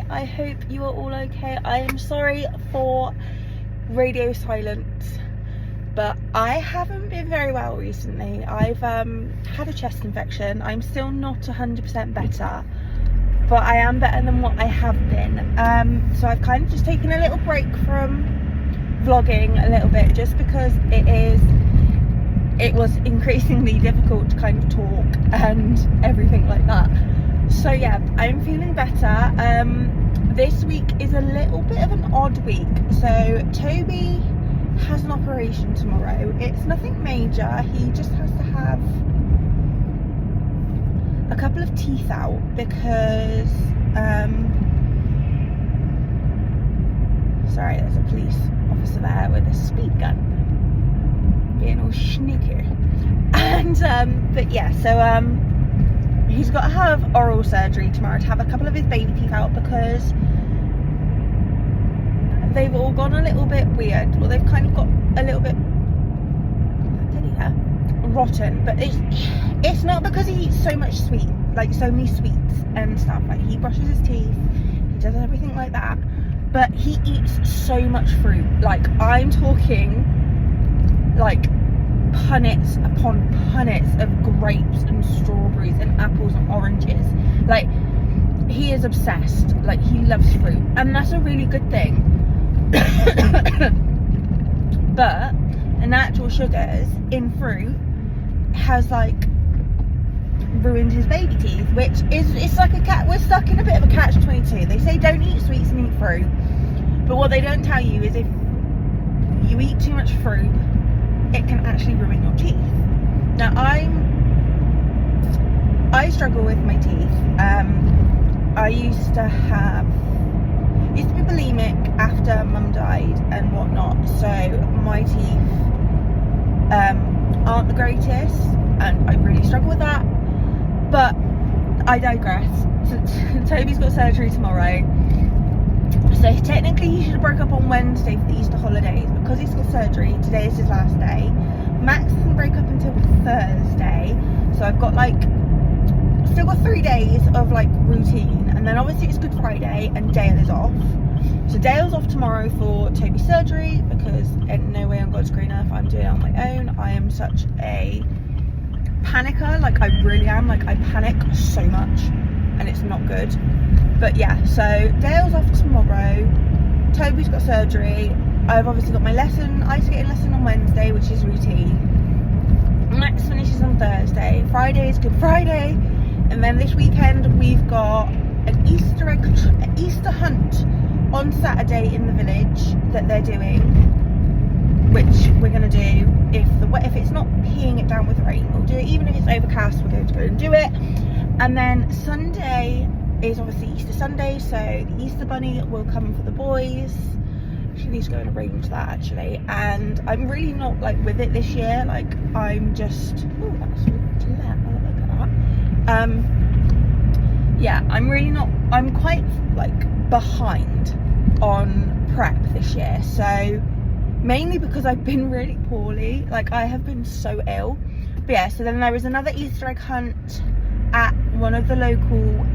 I hope you are all okay. I am sorry for radio silence, but I haven't been very well recently. I've had a chest infection. I'm still not 100% better, but I am better than what I have been. So I've kind of just taken a little break from vlogging a little bit, just because it was increasingly difficult to kind of talk and everything like that. So yeah, I'm feeling better. This week is a little bit of an odd week. So Toby has an operation tomorrow. It's nothing major. He just has to have a couple of teeth out because sorry, there's a police officer there with a speed gun being all sneaky. And but yeah, so he's got to have oral surgery tomorrow to have a couple of his baby teeth out because they've all gone a little bit weird. Well, they've kind of got a little bit rotten, but it's not because he eats so much sweet, like so many sweets and stuff. Like, he brushes his teeth, he does everything like that, but he eats so much fruit. Like, I'm talking like punnets upon punnets of grapes and strawberries and apples and oranges. Like, he is obsessed. Like, he loves fruit, and that's a really good thing. But the natural sugars in fruit has like ruined his baby teeth, which is, it's like we're stuck in a bit of a catch-22. They say don't eat sweets and eat fruit, but what they don't tell you is if you eat too much fruit, it can actually ruin your teeth. Now I struggle with my teeth. I used to be bulimic after mum died and whatnot, so my teeth aren't the greatest, and I really struggle with that. But I digress. So Toby's got surgery tomorrow, so technically he should have broke up on Wednesday for the Easter holidays. Because he's got surgery, today is his last day. Max doesn't break up until Thursday, so I've got still got 3 days of like routine, and then obviously it's Good Friday and Dale is off. So Dale's off tomorrow for Toby's surgery, because in no way on God's green earth I'm doing it on my own. I am such a panicker, like I really am. Like, I panic so much and it's not good. But yeah, so Dale's off tomorrow, Toby's got surgery, I've obviously got my lesson, ice skating lesson on Wednesday, which is routine. Max finishes on Thursday. Friday is Good Friday, and then this weekend we've got an Easter hunt on Saturday in the village that they're doing, which we're going to do. If it's not peeing it down with rain, we'll do it. Even if it's overcast, we're going to go and do it. And then Sunday is obviously Easter Sunday, so the Easter bunny will come for the boys. She needs to go and arrange that actually. And I'm really not like with it this year. Like, I'm just, oh, that's really to let. Oh, look at that. Yeah, I'm quite like behind on prep this year, so mainly because I've been really poorly. Like, I have been so ill. But yeah, so then there is another Easter egg hunt at one of the local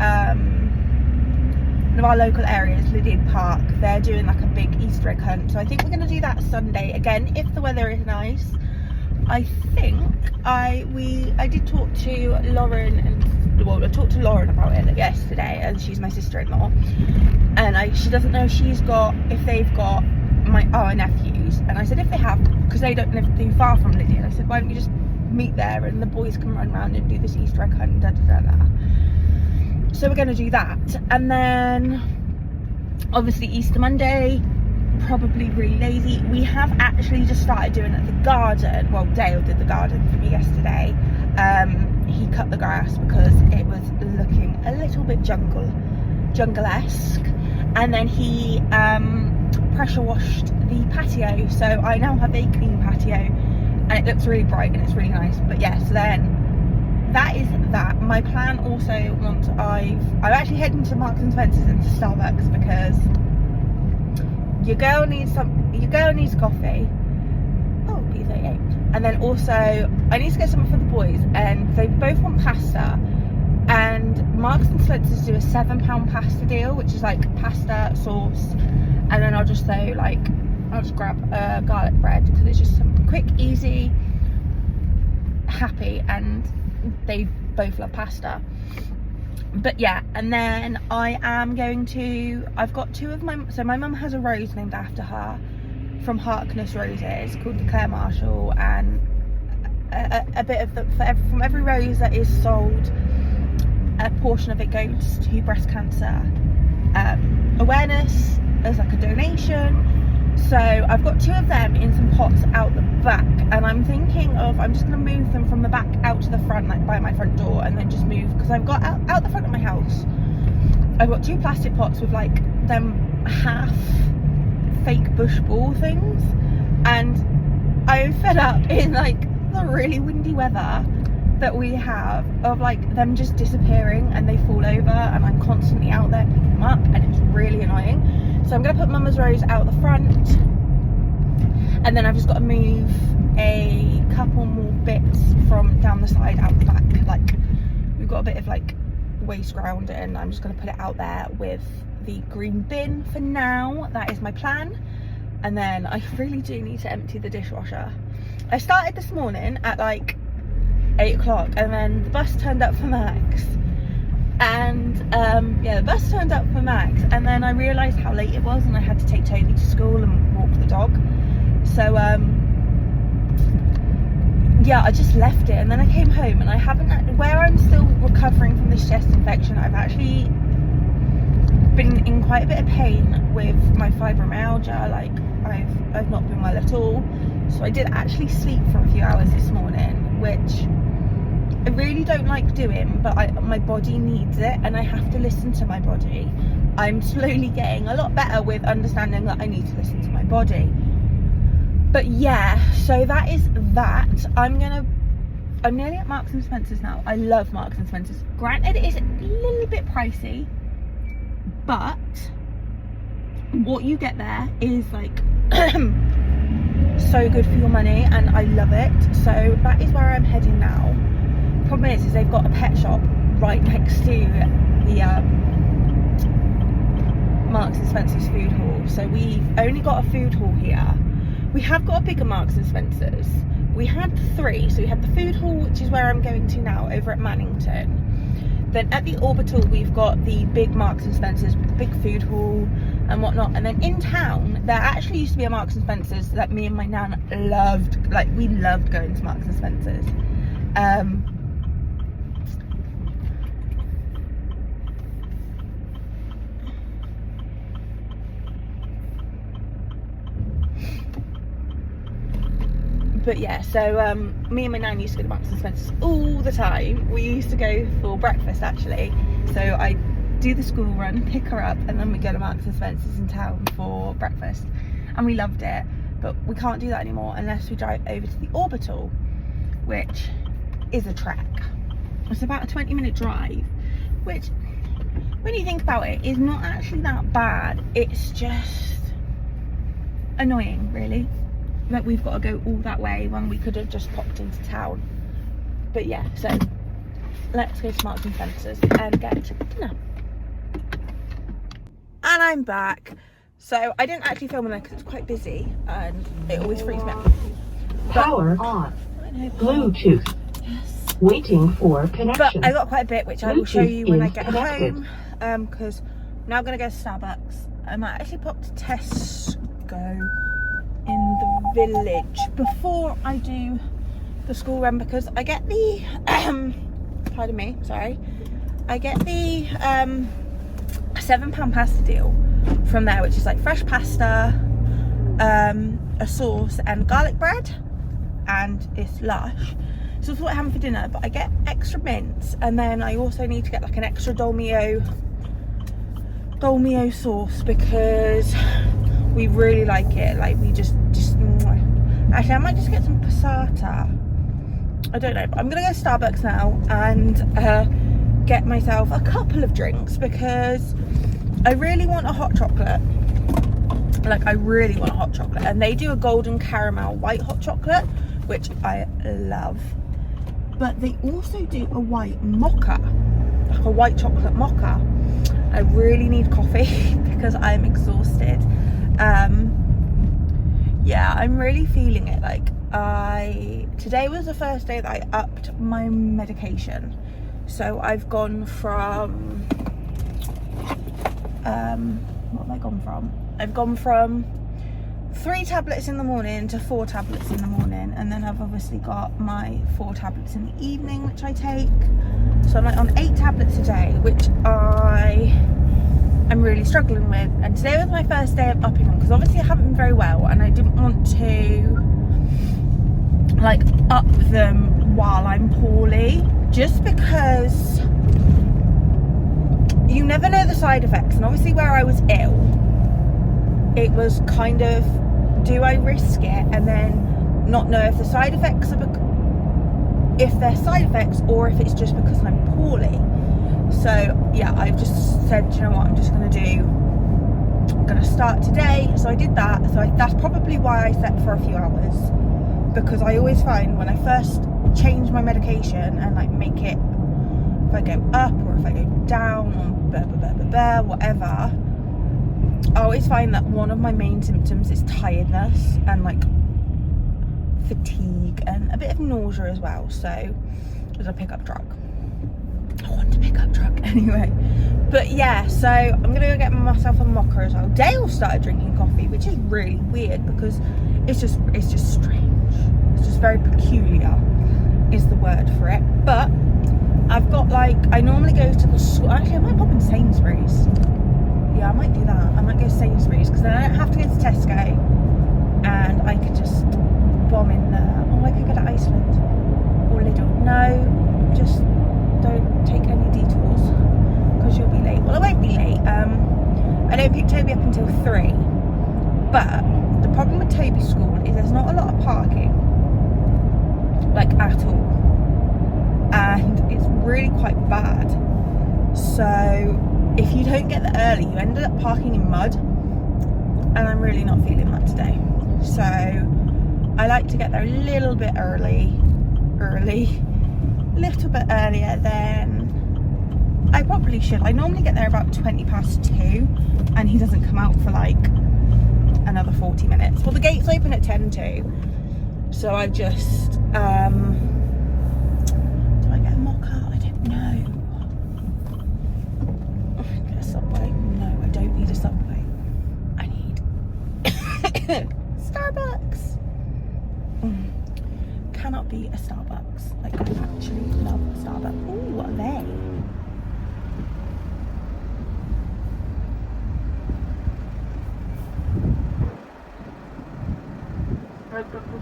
one of our local areas, Lydian Park. They're doing like a big Easter egg hunt, so I think we're going to do that Sunday again if the weather is nice. I think I did talk to Lauren, and well, I talked to Lauren about it yesterday, and she's my sister-in-law, and she doesn't know if they've got our nephews, and I said if they have, because they don't live too far from Lydia, I said why don't you just meet there and the boys can run around and do this Easter egg hunt, da da da da. So we're going to do that, and then obviously Easter Monday, probably really lazy. We have actually just started doing it at the garden. Well, Dale did the garden for me yesterday. He cut the grass because it was looking a little bit jungle-esque, and then he pressure washed the patio, so I now have a clean patio and it looks really bright and it's really nice. But yeah, so then that is that. My plan also, once I'm actually heading to Marks and Spencer's and to Starbucks, because your girl needs coffee. Oh, B38. And then also I need to get something for the boys, and they both want pasta, And Marks and Spencer's do a £7 pasta deal, which is like pasta, sauce, and then I'll just grab garlic bread, because it's just something quick, easy, happy, and they both love pasta. But yeah, and then I've got two of my mum has a rose named after her from Harkness Roses called the Claire Marshall, and a bit of from every rose that is sold, a portion of it goes to breast cancer awareness as like a donation. So I've got two of them in some pots out the back, and I'm thinking of, I'm just going to move them from the back out to the front, like by my front door, and then just move, because I've got out the front of my house, I've got two plastic pots with like them half fake bush ball things, and I'm fed up in like the really windy weather that we have of like them just disappearing, and they fall over, and I'm constantly out there picking them up, and it's really annoying. So I'm going to put Mama's rose out the front, and then I've just got to move a couple more bits from down the side out the back. Like, we've got a bit of like waste ground, and I'm just going to put it out there with the green bin for now. That is my plan. And then I really do need to empty the dishwasher. I started this morning at like 8 o'clock, and then the bus turned up for Max, and yeah, the bus turned up for Max, and then I realised how late it was, and I had to take Toby to school and walk the dog. So yeah, I just left it, and then I came home, and I haven't, where I'm still recovering from this chest infection, I've actually been in quite a bit of pain with my fibromyalgia. Like, I've not been well at all. So I did actually sleep for a few hours this morning, which I really don't like doing, but my body needs it, and I have to listen to my body. I'm slowly getting a lot better with understanding that I need to listen to my body. But yeah, so that is that. I'm nearly at Marks and Spencer's now. I love Marks and Spencer's. Granted, it is a little bit pricey, but what you get there is like so good for your money, and I love it. So that is where I'm heading now. Problem is they've got a pet shop right next to the Marks and Spencer's food hall. So we've only got a food hall here. We have got a bigger Marks and Spencer's. We had 3. So we had the food hall, which is where I'm going to now, over at Mannington. Then at the Orbital, we've got the big Marks and Spencer's with the big food hall and whatnot. And then in town, there actually used to be a Marks and Spencer's that me and my nan loved. Like, we loved going to Marks and Spencer's. But yeah, so me and my nan used to go to Marks and Spencer's all the time. We used to go for breakfast, actually. So I do the school run, pick her up, and then we go to Marks and Spencer's in town for breakfast. And we loved it, but we can't do that anymore unless we drive over to the Orbital, which is a trek. It's about a 20-minute drive, which, when you think about it, is not actually that bad. It's just annoying, really, that we've got to go all that way when we could have just popped into town. But yeah, so let's go to Marks and Spencer's and get dinner. And I'm back. So I didn't actually film in there because it's quite busy and it always freaks me out. Power on. Bluetooth. Yes. Waiting for connection. But I got quite a bit, which I will show you when I get connected. home. Because now I'm going to go to Starbucks. I might actually pop to Tesco in the village before I do the school run, because I get the pardon me, sorry, I get the £7 pasta deal from there, which is like fresh pasta, a sauce and garlic bread, and it's lush. So that's what I have for dinner. But I get extra mince, and then I also need to get like an extra dolmio sauce, because we really like it. Like, we just actually I might just get some passata. I don't know, but I'm gonna go to Starbucks now and get myself a couple of drinks, because I really want a hot chocolate. Like, I really want a hot chocolate, and they do a golden caramel white hot chocolate, which I love, but they also do a white mocha, like a white chocolate mocha. I really need coffee because I'm exhausted. Yeah, I'm really feeling it. Like today was the first day that I upped my medication. So I've gone from what have I gone from? I've gone from 3 tablets in the morning to 4 tablets in the morning, and then I've obviously got my 4 tablets in the evening, which I take. So I'm like on 8 tablets a day, which I'm really struggling with. And today was my first day of upping them because obviously I haven't been very well, and I didn't want to like up them while I'm poorly, just because you never know the side effects. And obviously where I was ill, it was kind of, do I risk it and then not know if the side effects are if they're side effects or if it's just because I'm poorly. So yeah, I've just said, you know what, I'm gonna start today. So I did that. So that's probably why I slept for a few hours, because I always find when I first change my medication and like make it, if I go up or if I go down or whatever, I always find that one of my main symptoms is tiredness and like fatigue and a bit of nausea as well. So there's a pickup truck. I want a pickup truck anyway. But yeah, so I'm gonna go get myself a mocha as well. Dale started drinking coffee, which is really weird because it's just strange. It's just very peculiar is the word for it. But I've got like, I normally go to the school. Actually, I might pop in Sainsbury's. Yeah, I might do that. I might go to Sainsbury's because then I don't have to go to Tesco and I could just bomb in there. Oh, I could go to Iceland or Lidl. No, just don't take any detours because you'll be late. Well, I won't be late. I don't pick Toby up until 3. But the problem with Toby's school is there's not a lot of parking, like at all. And it's really quite bad. So if you don't get there early, you ended up parking in mud, and I'm really not feeling that today. So I like to get there a little bit early, a little bit earlier than I probably should. I normally get there about 20 past 2, and he doesn't come out for like another 40 minutes. Well, the gates open at 10 to, so I just do I get a mocha? I don't know. Get a Subway? No, I don't need a Subway. I need Starbucks. Cannot be a Starbucks. Like, I actually love Starbucks. Ooh, what are they?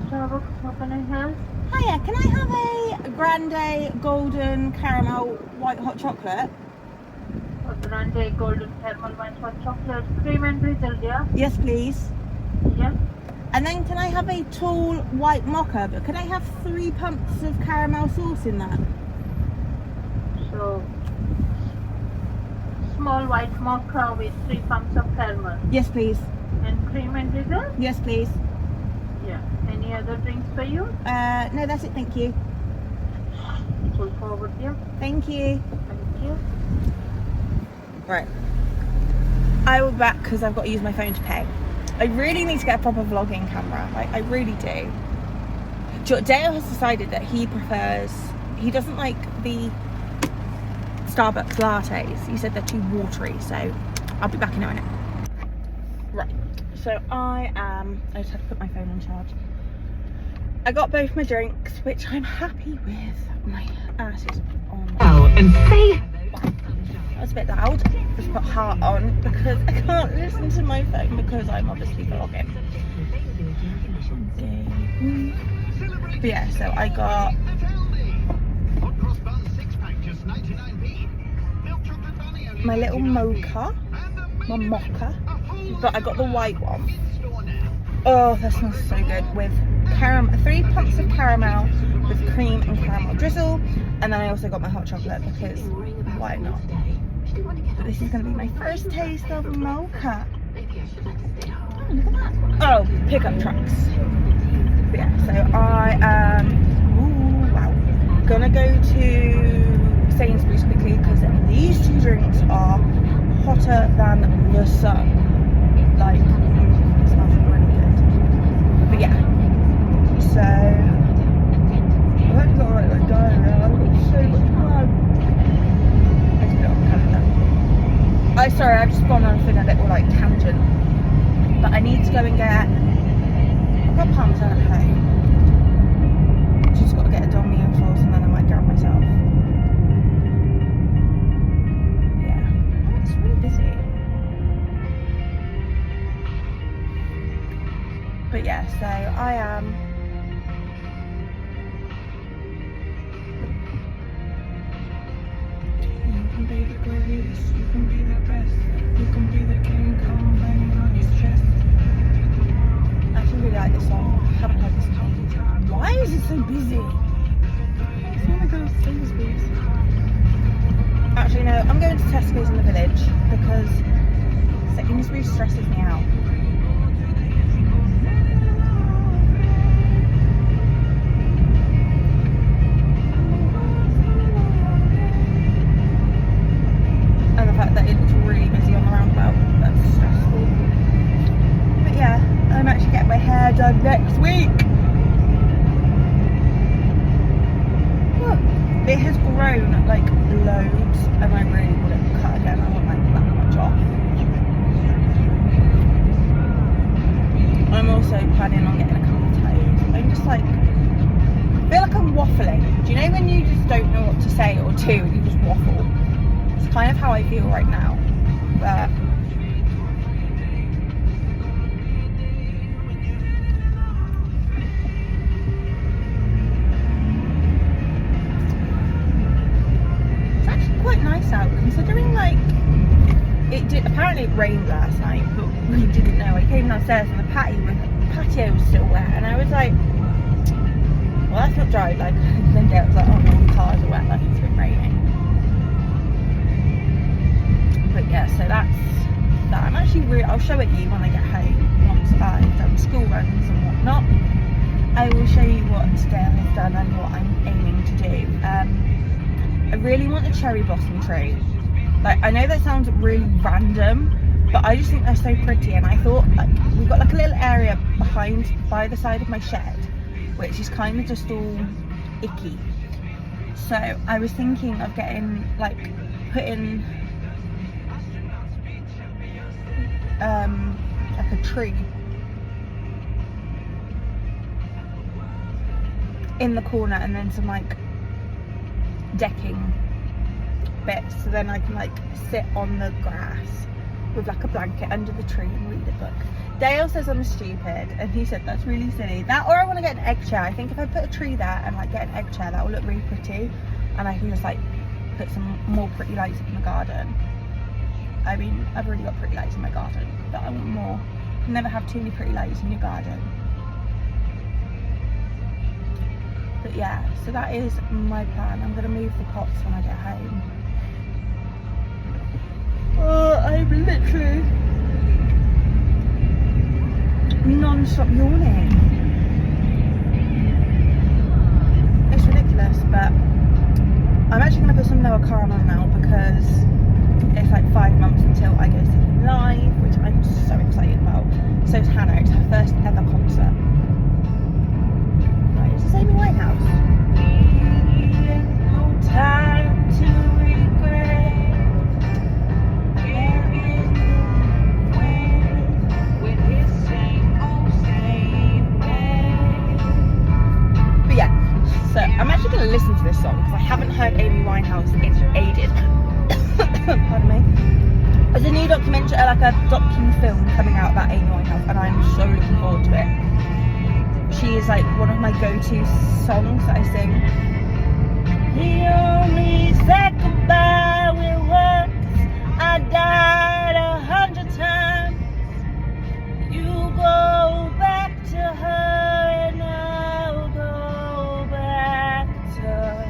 Starbucks, what can I have? Hiya, can I have a grande golden caramel white hot chocolate? A grande golden caramel white hot chocolate, cream and drizzle, yeah? Yes, please. Yeah. And then can I have a tall white mocha, but can I have 3 pumps of caramel sauce in that? So, small white mocha with 3 pumps of caramel. Yes, please. And cream and drizzle? Yes, please. Yeah. Any other drinks for you? No, that's it, thank you. Pull forward, yeah. Thank you. Thank you. Right. I will be back because I've got to use my phone to pay. I really need to get a proper vlogging camera. Like, I really do. Dale has decided that he doesn't like the Starbucks lattes. He said they're too watery, so I'll be back in a minute. Right, so I just had to put my phone on charge. I got both my drinks, which I'm happy with. My ass is on. Oh, and say That was a bit loud. Just put heart on because I can't listen to my phone because I'm obviously vlogging. But yeah, so I got my little mocha, but I got the white one. Oh, that smells so good with 3 pumps of caramel with cream and caramel drizzle, and then I also got my hot chocolate because why not? But this is going to be my first taste of mocha. Oh, look at that. Oh, pickup trucks. But yeah, so I am gonna go to Sainsbury's quickly because these two drinks are hotter than the sun. Like, it smells really good. But yeah, so I've actually got to write my diary now. I've got so much planned. I just put it on the calendar. Sorry, I've just gone on a little like tangent. But I need to go and get. I've got parmesan at home. Just got to get a Dommy and sauce, and then I might grab myself. Yeah, it's really busy. But yeah, so I am. You can be the greatest, you can be the best, you can be the king, come bang on his chest. I actually really like this song. I haven't heard this song. Why is it so busy? I just want to go to Sainsbury's. Actually, no, I'm going to Tesco's in the village because Sainsbury's stresses me out. And the fact that it looks really busy on the roundabout, that's stressful. But yeah, I'm actually getting my hair done next week. It has grown like loads, and I really want it cut again. I want like that much off. I'm also planning on getting a couple of toes. I'm just like, I feel like I'm waffling. Do you know when you just don't know what to say or do and you just waffle? It's kind of how I feel right now. But quite nice out considering like it did. Apparently it rained last night, but we didn't know. I came downstairs and the patio was still wet, and I was like, well, that's not dry. Like then Dale was like, oh no, the cars are wet, like it's been raining. But yeah, so that's that. I'm actually I'll show it you when I get home once I've done school runs and whatnot. I will show you what Dale has done and what I'm aiming to do. I really want a cherry blossom tree. Like, I know that sounds really random, but I just think they're so pretty, and I thought, like, we've got like a little area by the side of my shed, which is kind of just all icky. So I was thinking of getting, like, putting like a tree in the corner, and then some like decking bits, so then I can like sit on the grass with like a blanket under the tree and read a book. Dale says I'm stupid, and he said that's really silly. That, or I want to get an egg chair. I think if I put a tree there and like get an egg chair, that will look really pretty, and I can just like put some more pretty lights up in the garden. I mean, I've already got pretty lights in my garden, but I want more. You can never have too many pretty lights in your garden. But yeah, so that is my plan. I'm going to move the pots when I get home. Oh, I'm literally non-stop yawning. It's ridiculous, but I'm actually going to put some Noah Kahan on now because it's like 5 months until I go see him live, which I'm so excited about. So is Hannah. It's her first ever concert. Is this Amy Winehouse? No time to regret. There is no way with his same old same way. But yeah, so I'm actually going to listen to this song because I haven't heard Amy Winehouse in ages. Pardon me. There's a new documentary, like a docu-film coming out about Amy Winehouse, and I'm so looking forward to it. She is like one of my go-to songs that I sing. He only said goodbye with words. I died 100 times. You go back to her and I'll go back to her.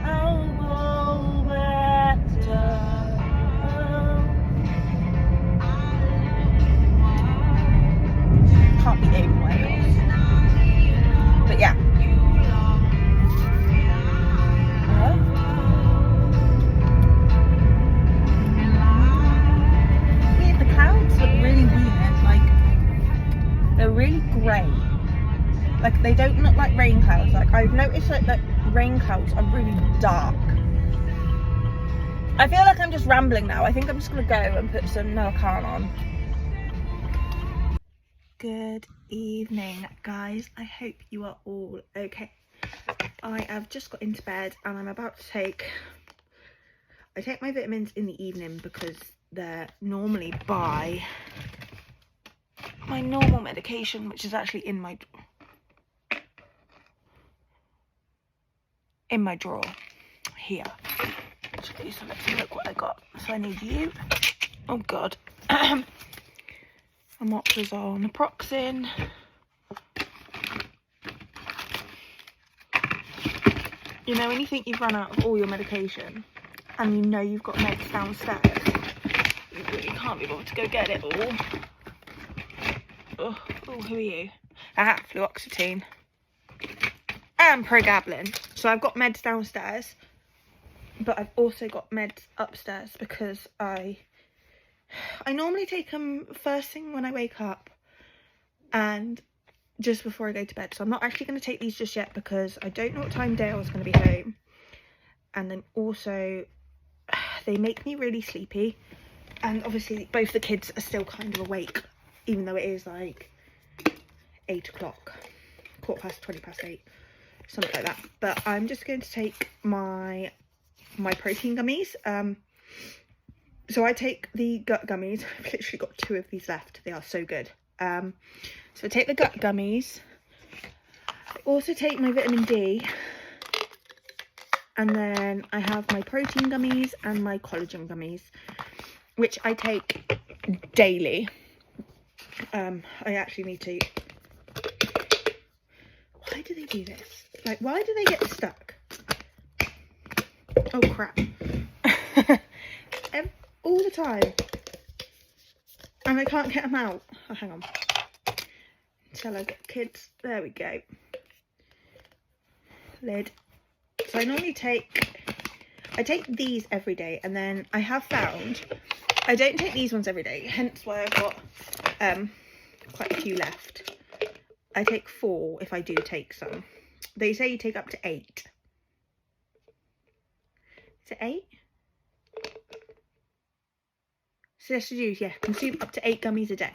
I'll go back to her. Can't be Amy Winehouse. But yeah. Oh, I've noticed that rain clouds are really dark. I feel like I'm just rambling now. I think I'm just gonna go and put some Narcan on. Good evening, guys. I hope you are all okay. I have just got into bed and I'm about to take my vitamins in the evening because they're normally by my normal medication, which is actually in my drawer here. Actually, so let's look what I got. So I need you. Oh god. Omeprazole, naproxen. You know, when you think you've run out of all your medication and you know you've got meds downstairs, you really can't be bothered to go get it all. Oh, who are you? Fluoxetine and pregabalin. So I've got meds downstairs, but I've also got meds upstairs because I normally take them first thing when I wake up and just before I go to bed. So I'm not actually going to take these just yet because I don't know what time Dale's going to be home. And then also they make me really sleepy. And obviously both the kids are still kind of awake, even though it is like 8 o'clock, 8:15, something like that. But I'm just going to take my protein gummies. So I take the gut gummies. I've literally got 2 of these left. They are so good. So I take the gut gummies. I also take my vitamin D. And then I have my protein gummies and my collagen gummies, which I take daily. I actually need to... Why do they do this? Like, why do they get stuck? Oh, crap. All the time. And I can't get them out. Oh, hang on. Until I get kids. There we go. Lid. So I normally take these every day, and then I have found I don't take these ones every day, hence why I've got quite a few left. I take 4 if I do take some. They say you take up to 8. Is it 8? Suggested use, yeah, consume up to 8 gummies a day.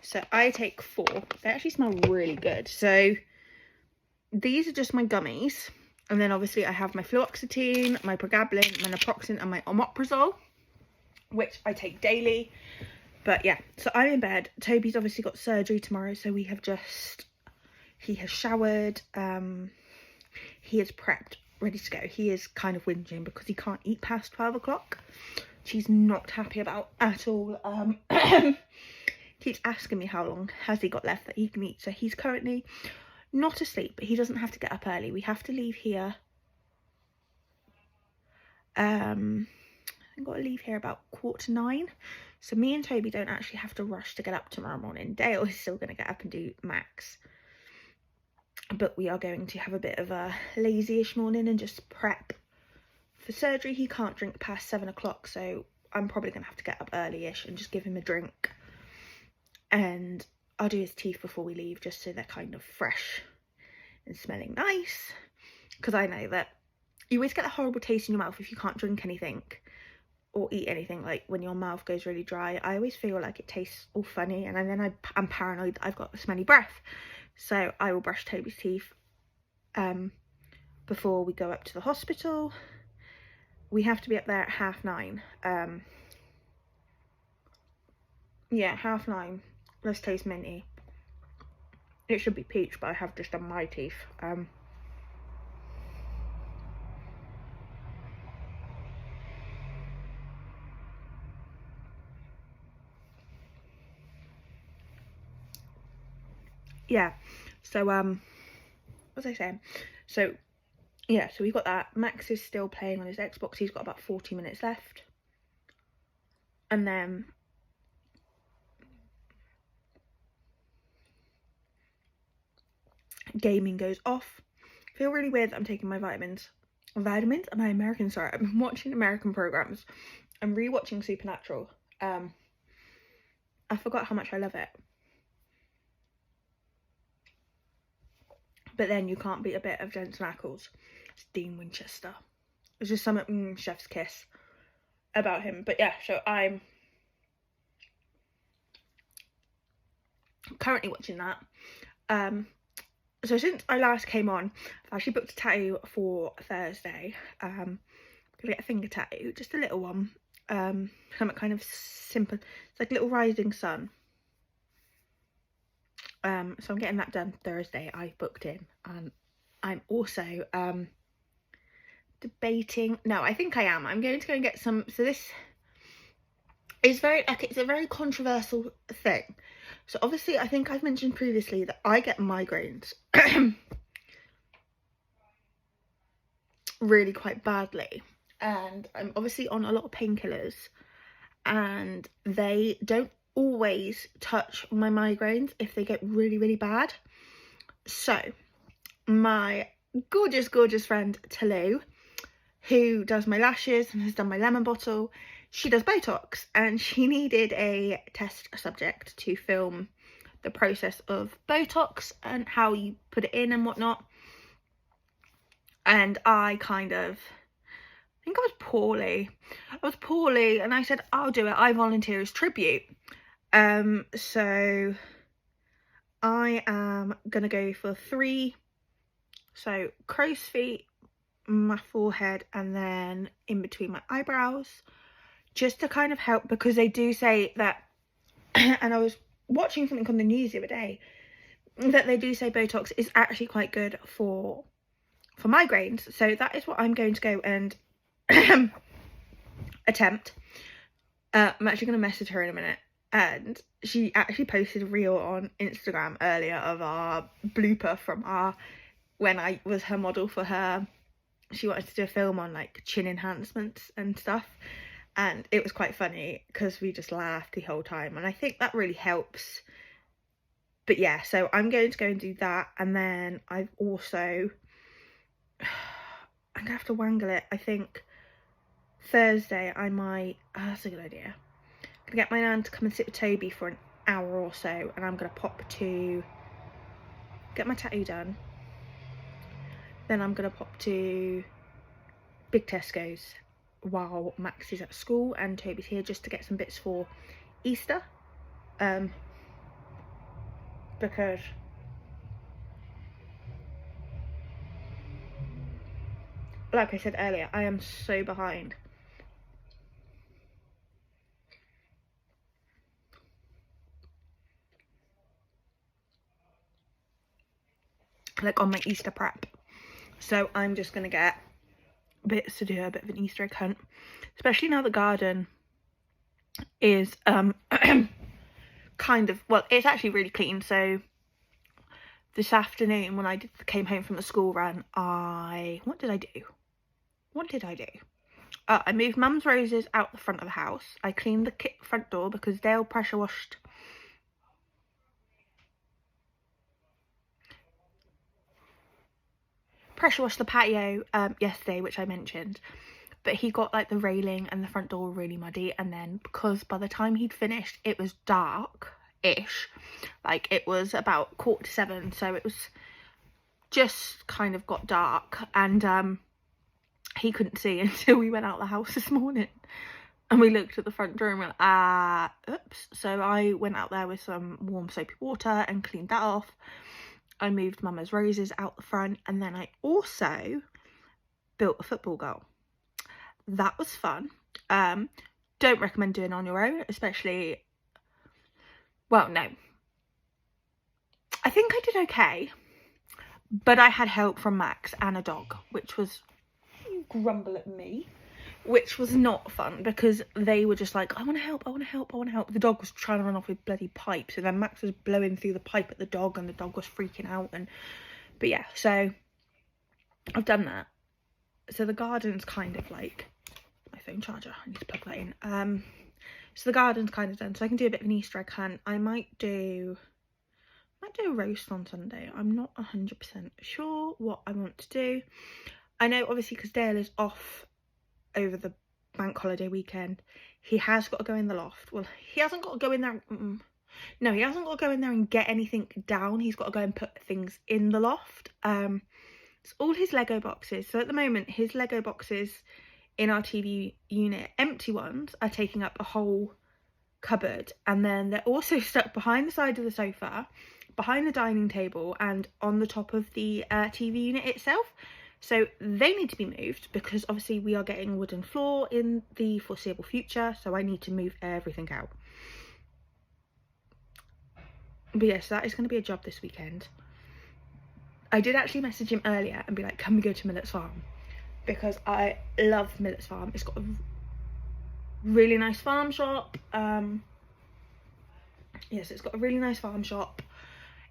So I take 4. They actually smell really good. So these are just my gummies. And then obviously I have my fluoxetine, my pregabalin, my naproxen and my omeprazole, which I take daily. But yeah, so I'm in bed. Toby's obviously got surgery tomorrow, so he has showered, he is prepped, ready to go. He is kind of whinging because he can't eat past 12 o'clock. She's not happy about at all. Keeps asking me how long has he got left that he can eat. So he's currently not asleep, but he doesn't have to get up early. We have to leave here. I've got to leave here about 8:45. So me and Toby don't actually have to rush to get up tomorrow morning. Dale is still going to get up and do Max. But we are going to have a bit of a lazy-ish morning and just prep for surgery. He can't drink past 7 o'clock, so I'm probably going to have to get up early-ish and just give him a drink. And I'll do his teeth before we leave, just so they're kind of fresh and smelling nice. Because I know that you always get a horrible taste in your mouth if you can't drink anything or eat anything. Like when your mouth goes really dry, I always feel like it tastes all funny, and then I'm paranoid that I've got smelly breath. So I will brush Toby's teeth before we go up to the hospital. We have to be up there at 9:30. Yeah, 9:30. Let's taste minty. It should be peach, but I have just done my teeth. Yeah, so what was I saying? So yeah, so we've got that. Max is still playing on his Xbox. He's got about 40 minutes left, and then gaming goes off. I feel really weird that I'm taking my vitamins. Am I American? Sorry, I'm watching American programs. I'm rewatching Supernatural. I forgot how much I love it. But then you can't beat a bit of Jensen Ackles. It's Dean Winchester. It's just something chef's kiss about him. But yeah, so I'm currently watching that. So since I last came on, I've actually booked a tattoo for Thursday. I'm gonna get a finger tattoo, just a little one. Something kind of simple. It's like a little rising sun. So I'm getting that done Thursday. I booked in, and I'm also debating. No, I think I am. I'm going to go and get some. So this is it's a very controversial thing. So obviously, I think I've mentioned previously that I get migraines really quite badly, and I'm obviously on a lot of painkillers, and they don't always touch my migraines if they get really, really bad. So my gorgeous friend Talou, who does my lashes and has done my lemon bottle, she does Botox, and she needed a test subject to film the process of Botox and how you put it in and whatnot. And I think I was poorly. And I said, I'll do it. I volunteer as tribute. So I am gonna go for 3. So crow's feet, my forehead, and then in between my eyebrows, just to kind of help, because they do say that, and I was watching something on the news the other day, that they do say Botox is actually quite good for migraines. So that is what I'm going to go and attempt. I'm actually going to message her in a minute, and she actually posted a reel on Instagram earlier of our blooper from when I was her model for her. She wanted to do a film on like chin enhancements and stuff, and it was quite funny because we just laughed the whole time, and I think that really helps. But yeah, so I'm going to go and do that, and then I'm gonna have to wangle it. I think Thursday I might, that's a good idea. I'm gonna get my nan to come and sit with Toby for an hour or so, and I'm gonna pop to get my tattoo done. Then I'm gonna pop to Big Tesco's while Max is at school and Toby's here, just to get some bits for Easter. Because like I said earlier, I am so behind. Like on my Easter prep. So I'm just gonna get bits to do a bit of an Easter egg hunt, especially now the garden is kind of, well, it's actually really clean. So this afternoon when I came home from the school run, what did I do? I moved Mum's roses out the front of the house. I cleaned the front door because Dale pressure washed the patio yesterday, which I mentioned, but he got like the railing and the front door really muddy, and then because by the time he'd finished it was dark-ish, like it was about 6:45, so it was just kind of got dark, and he couldn't see until we went out the house this morning, and we looked at the front door and went, oops. So I went out there with some warm soapy water and cleaned that off. I moved Mama's roses out the front, and then I also built a football goal. That was fun. Don't recommend doing on your own, especially, well, no. I think I did okay, but I had help from Max and a dog, which was, you grumble at me, which was not fun because they were just like, I want to help. The dog was trying to run off with bloody pipes, and then Max was blowing through the pipe at the dog, and the dog was freaking out. But yeah, so I've done that. So the garden's kind of like, my phone charger, I need to plug that in. So the garden's kind of done, so I can do a bit of an Easter egg hunt. I might do a roast on Sunday. I'm not 100% sure what I want to do. I know obviously because Dale is off over the bank holiday weekend, he has got to go in the loft. Well, he hasn't got to go in there. No, he hasn't got to go in there and get anything down. He's got to go and put things in the loft. It's all his Lego boxes. So at the moment, his Lego boxes in our TV unit, empty ones, are taking up a whole cupboard. And then they're also stuck behind the side of the sofa, behind the dining table, and on the top of the TV unit itself. So they need to be moved because obviously we are getting a wooden floor in the foreseeable future. So I need to move everything out. But yes, that is going to be a job this weekend. I did actually message him earlier and be like, can we go to Millet's Farm? Because I love Millet's Farm. It's got a really nice farm shop. Yes, it's got a really nice farm shop.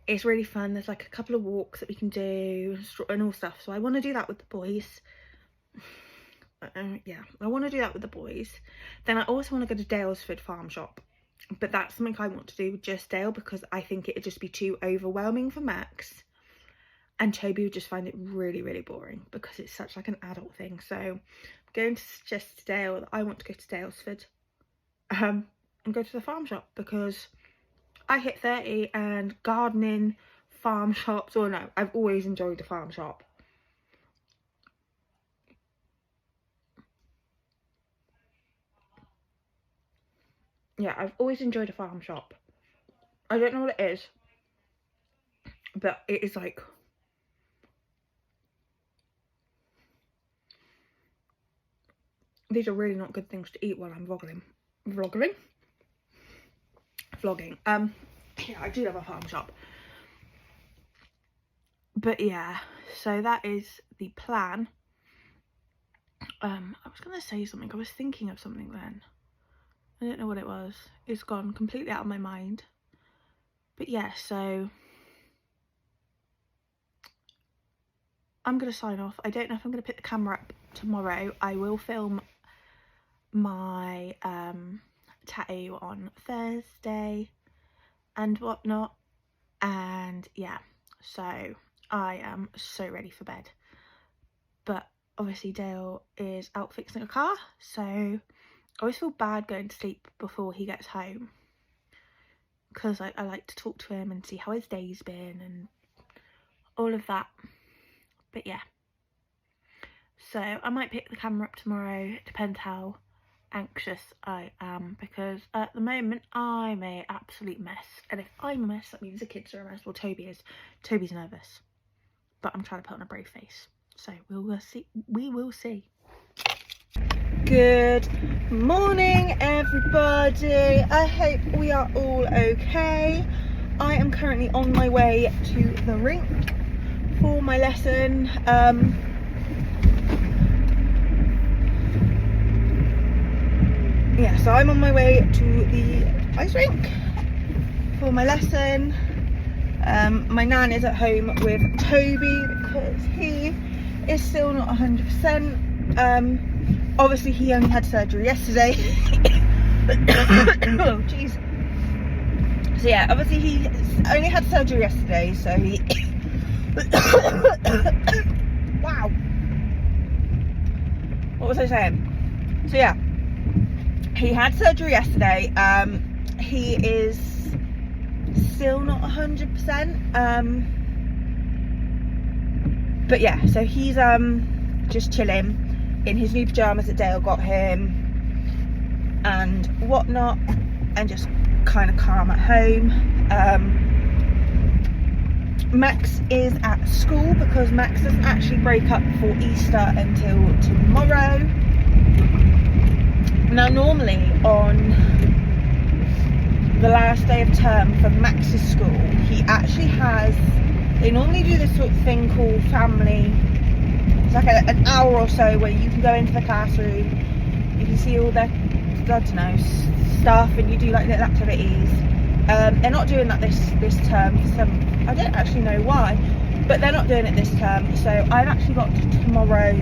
It's really fun. There's like a couple of walks that we can do and all stuff. So I want to do that with the boys. Yeah, I want to do that with the boys. Then I also want to go to Dalesford Farm Shop. But that's something I want to do with just Dale because I think it would just be too overwhelming for Max. And Toby would just find it really, really boring because it's such like an adult thing. So I'm going to suggest to Dale that I want to go to Dalesford and go to the farm shop because I hit 30 and gardening, farm shops, or no, I've always enjoyed the farm shop. Yeah, I've always enjoyed a farm shop. I don't know what it is, but it is like... These are really not good things to eat while I'm vlogging. Yeah, I do love a farm shop. But yeah, so that is the plan. I was going to say something. I was thinking of something then. I don't know what it was. It's gone completely out of my mind. But yeah, so I'm going to sign off. I don't know if I'm going to pick the camera up tomorrow. I will film my tattoo on Thursday and whatnot. And yeah, so I am so ready for bed. But obviously Dale is out fixing a car, so I always feel bad going to sleep before he gets home because I like to talk to him and see how his day's been and all of that. But yeah, so I might pick the camera up tomorrow. It depends how anxious I am because at the moment I'm a absolute mess, and if I'm a mess that means the kids are a mess. Well, Toby is. Toby's nervous, but I'm trying to put on a brave face, so we will see. Good morning everybody, I hope we are all okay. I am currently on my way to the rink for my lesson. Yeah, so I'm on my way to the ice rink for my lesson. My nan is at home with Toby because he is still not 100%. Obviously he only had surgery yesterday. Oh jeez. So yeah, obviously he only had surgery yesterday, so he wow, what was I saying? So yeah, he had surgery yesterday. He is still not 100%. But yeah, so he's just chilling in his new pajamas that Dale got him and whatnot, and just kind of calm at home. Max is at school because Max doesn't actually break up for Easter until tomorrow. Now normally on the last day of term for Max's school, he actually has, they normally do this sort of thing called family. It's like an hour or so where you can go into the classroom, you can see all their, I don't know, stuff, and you do like little activities. They're not doing that this term for some, I don't actually know why, but they're not doing it this term. So I've actually got tomorrow,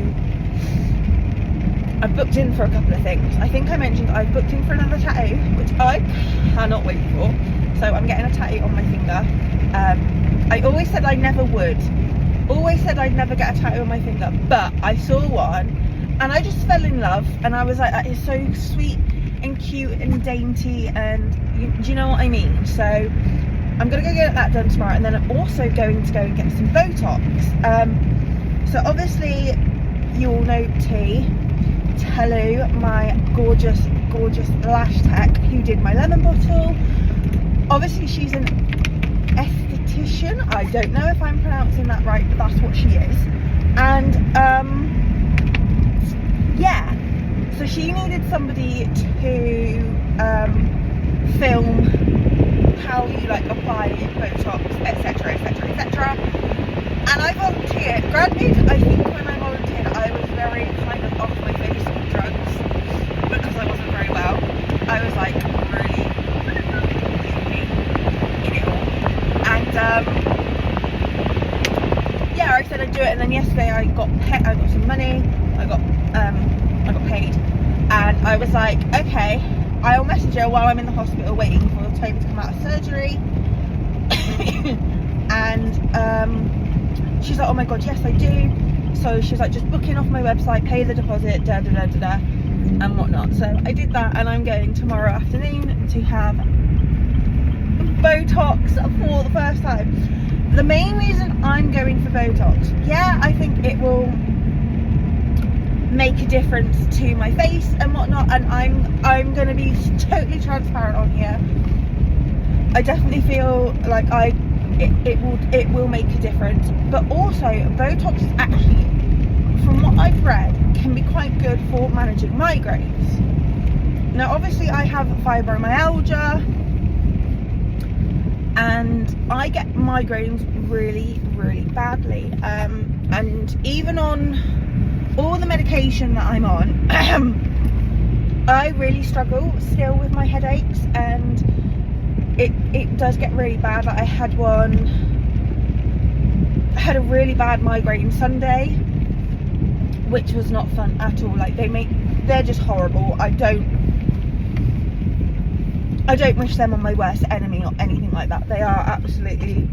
I've booked in for a couple of things. I think I mentioned I've booked in for another tattoo, which I cannot wait for. So I'm getting a tattoo on my finger. I always said I never would. Always said I'd never get a tattoo on my finger, but I saw one and I just fell in love, and I was like, that is so sweet and cute and dainty, and do you know what I mean? So I'm gonna go get that done tomorrow, and then I'm also going to go and get some Botox. So obviously you all know Tellu, my gorgeous lash tech, who did my lemon bottle. Obviously she's an esthetician. I don't know if I'm pronouncing that right, but that's what she is. And yeah, so she needed somebody to film how you like apply Botox, etc, and I volunteered. Granted, I think when I volunteered I was very kind of off my face on drugs because I wasn't very well. I was like really in it all, and yeah, I said I'd do it, and then yesterday I got some money, I got paid, and I was like, okay, I'll message her while I'm in the hospital waiting for Toby to come out of surgery. And she's like, oh my god, yes I do. So she was like, just book in off my website, pay the deposit, and whatnot. So I did that, and I'm going tomorrow afternoon to have Botox for the first time. The main reason I'm going for Botox, yeah, I think it will make a difference to my face and whatnot, and I'm gonna be totally transparent on here. I definitely feel like it will make a difference, but also Botox is actually, from what I've read, can be quite good for managing migraines. Now obviously I have fibromyalgia, and I get migraines really badly, and even on all the medication that I'm on, I really struggle still with my headaches, and it does get really bad. Like I had a really bad migraine Sunday, which was not fun at all. Like they're just horrible. I don't wish them on my worst enemy or anything like that. They are absolutely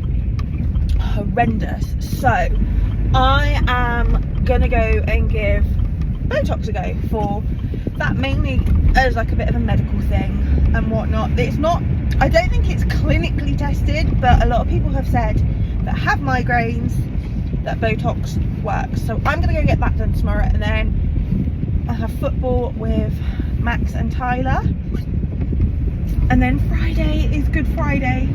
horrendous. So I am gonna go and give Botox a go for that, mainly as like a bit of a medical thing and whatnot. It's not, I don't think it's clinically tested, but a lot of people have said that have migraines that Botox works. So I'm gonna go get that done tomorrow, and then I have football with Max and Tyler, and then Friday is Good Friday,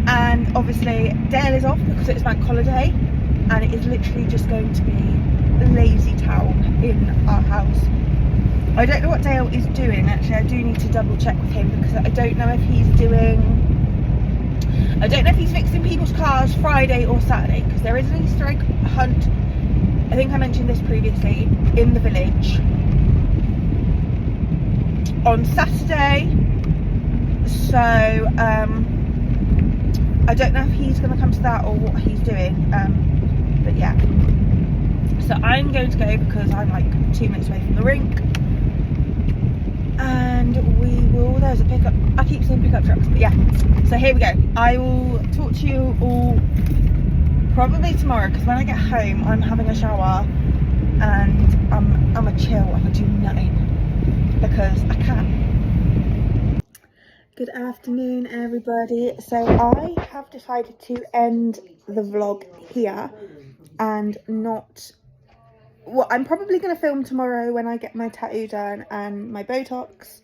and obviously Dale is off because it's bank holiday, and it is literally just going to be lazy town in our house. I don't know what Dale is doing, actually. I do need to double check with him, because I don't know if he's fixing people's cars Friday or Saturday, because there is an Easter egg hunt, I think I mentioned this previously, in the village on Saturday. So I don't know if he's going to come to that or what he's doing, but yeah. So I'm going to go because I'm like 2 minutes away from the rink, and there's a pickup, I keep saying pickup trucks, but yeah. So here we go. I will talk to you all probably tomorrow, because when I get home I'm having a shower and I'm a chill. I'm gonna do nothing because I can. Good afternoon everybody. So I have decided to end the vlog here and not, well, I'm probably going to film tomorrow when I get my tattoo done and my Botox,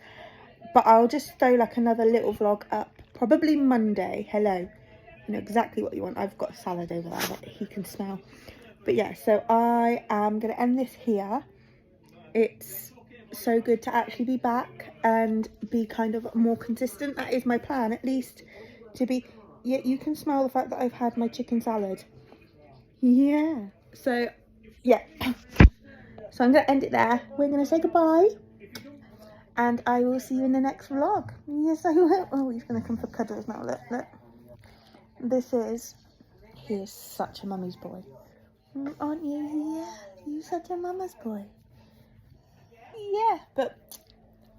but I'll just throw like another little vlog up probably Monday. Hello, you know exactly what you want. I've got a salad over there that he can smell. But yeah, so I am going to end this here. It's so good to actually be back and be kind of more consistent. That is my plan, at least, to be. Yeah, you can smell the fact that I've had my chicken salad. Yeah, so yeah. So I'm going to end it there. We're going to say goodbye, and I will see you in the next vlog. Yes, I will. Oh, he's going to come for cuddles now. Look. He is such a mummy's boy. Aren't you? Yeah, you're such a mama's boy. Yeah, but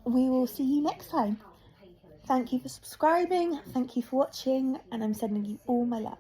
we will see you next time. Thank you for subscribing. Thank you for watching, and I'm sending you all my love.